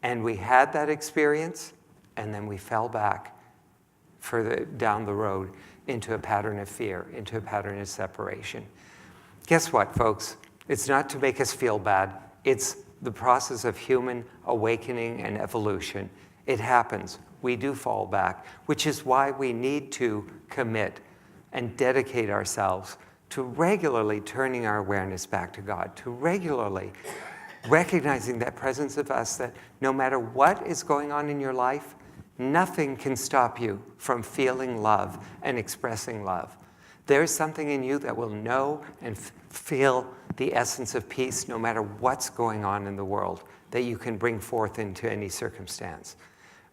And we had that experience, and then we fell back further down the road into a pattern of fear, into a pattern of separation. Guess what, folks? It's not to make us feel bad. It's the process of human awakening and evolution. It happens. We do fall back, which is why we need to commit and dedicate ourselves to regularly turning our awareness back to God, to regularly recognizing that presence of us, that no matter what is going on in your life, nothing can stop you from feeling love and expressing love. There's something in you that will know and feel the essence of peace no matter what's going on in the world, that you can bring forth into any circumstance.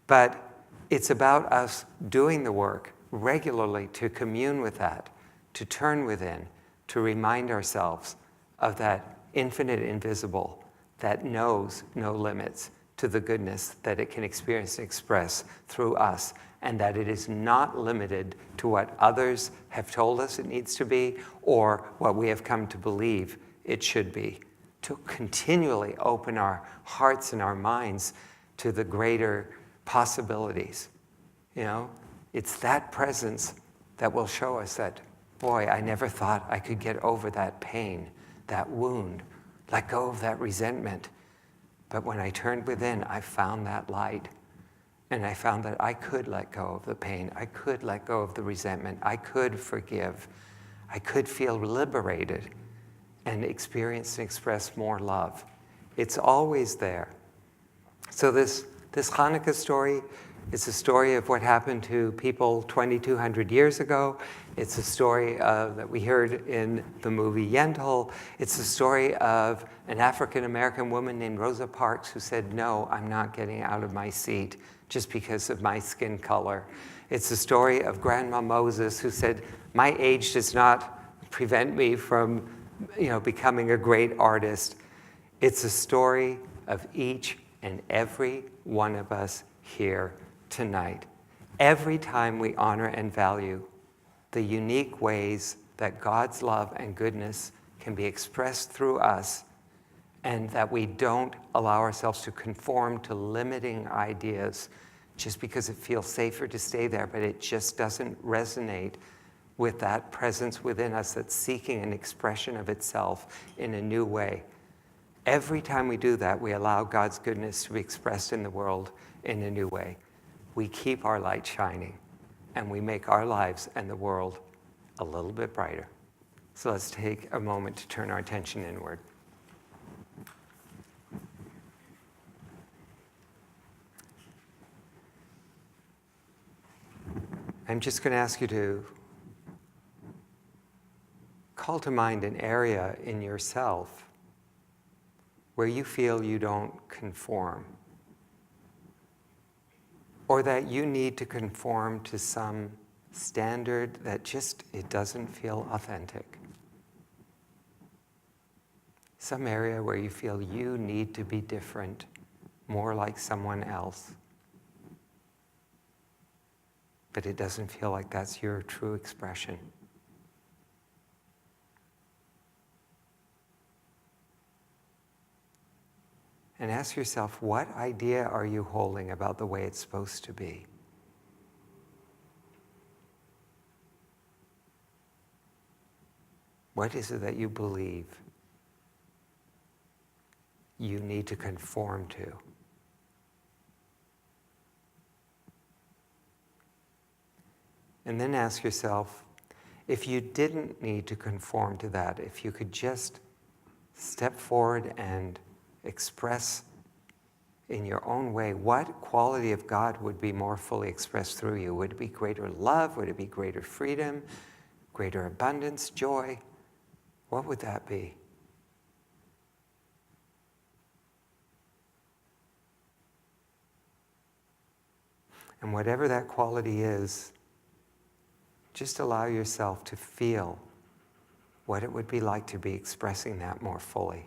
But it's about us doing the work regularly to commune with that, to turn within, to remind ourselves of that infinite invisible that knows no limits to the goodness that it can experience and express through us, and that it is not limited to what others have told us it needs to be or what we have come to believe it should be. To continually open our hearts and our minds to the greater possibilities. You know, it's that presence that will show us that, boy, I never thought I could get over that pain, that wound, let go of that resentment. But when I turned within, I found that light. And I found that I could let go of the pain. I could let go of the resentment. I could forgive. I could feel liberated and experience and express more love. It's always there. So this Hanukkah story is a story of what happened to people 2,200 years ago. It's a story that we heard in the movie Yentl. It's a story of an African-American woman named Rosa Parks who said, no, I'm not getting out of my seat just because of my skin color. It's the story of Grandma Moses who said, my age does not prevent me from becoming a great artist. It's a story of each and every one of us here tonight. Every time we honor and value the unique ways that God's love and goodness can be expressed through us, and that we don't allow ourselves to conform to limiting ideas just because it feels safer to stay there, but it just doesn't resonate with that presence within us that's seeking an expression of itself in a new way. Every time we do that, we allow God's goodness to be expressed in the world in a new way. We keep our light shining, and we make our lives and the world a little bit brighter. So let's take a moment to turn our attention inward. I'm just going to ask you to call to mind an area in yourself where you feel you don't conform, or that you need to conform to some standard that just, it doesn't feel authentic. Some area where you feel you need to be different, more like someone else. But it doesn't feel like that's your true expression. And ask yourself, what idea are you holding about the way it's supposed to be? What is it that you believe you need to conform to? And then ask yourself, if you didn't need to conform to that, if you could just step forward and express in your own way, what quality of God would be more fully expressed through you? Would it be greater love? Would it be greater freedom, greater abundance, joy? What would that be? And whatever that quality is, just allow yourself to feel what it would be like to be expressing that more fully.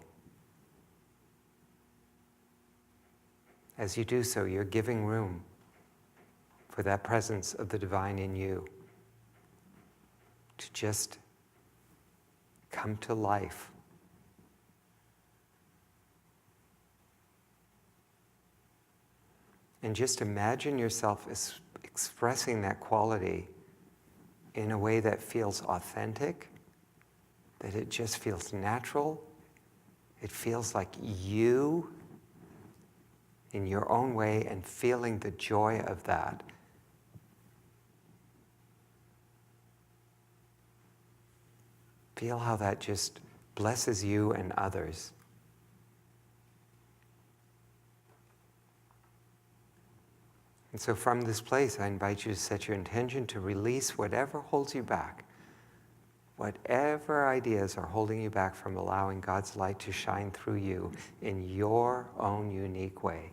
As you do so, you're giving room for that presence of the divine in you to just come to life. And just imagine yourself expressing that quality in a way that feels authentic, that it just feels natural. It feels like you in your own way, and feeling the joy of that. Feel how that just blesses you and others. And so from this place, I invite you to set your intention to release whatever holds you back. Whatever ideas are holding you back from allowing God's light to shine through you in your own unique way.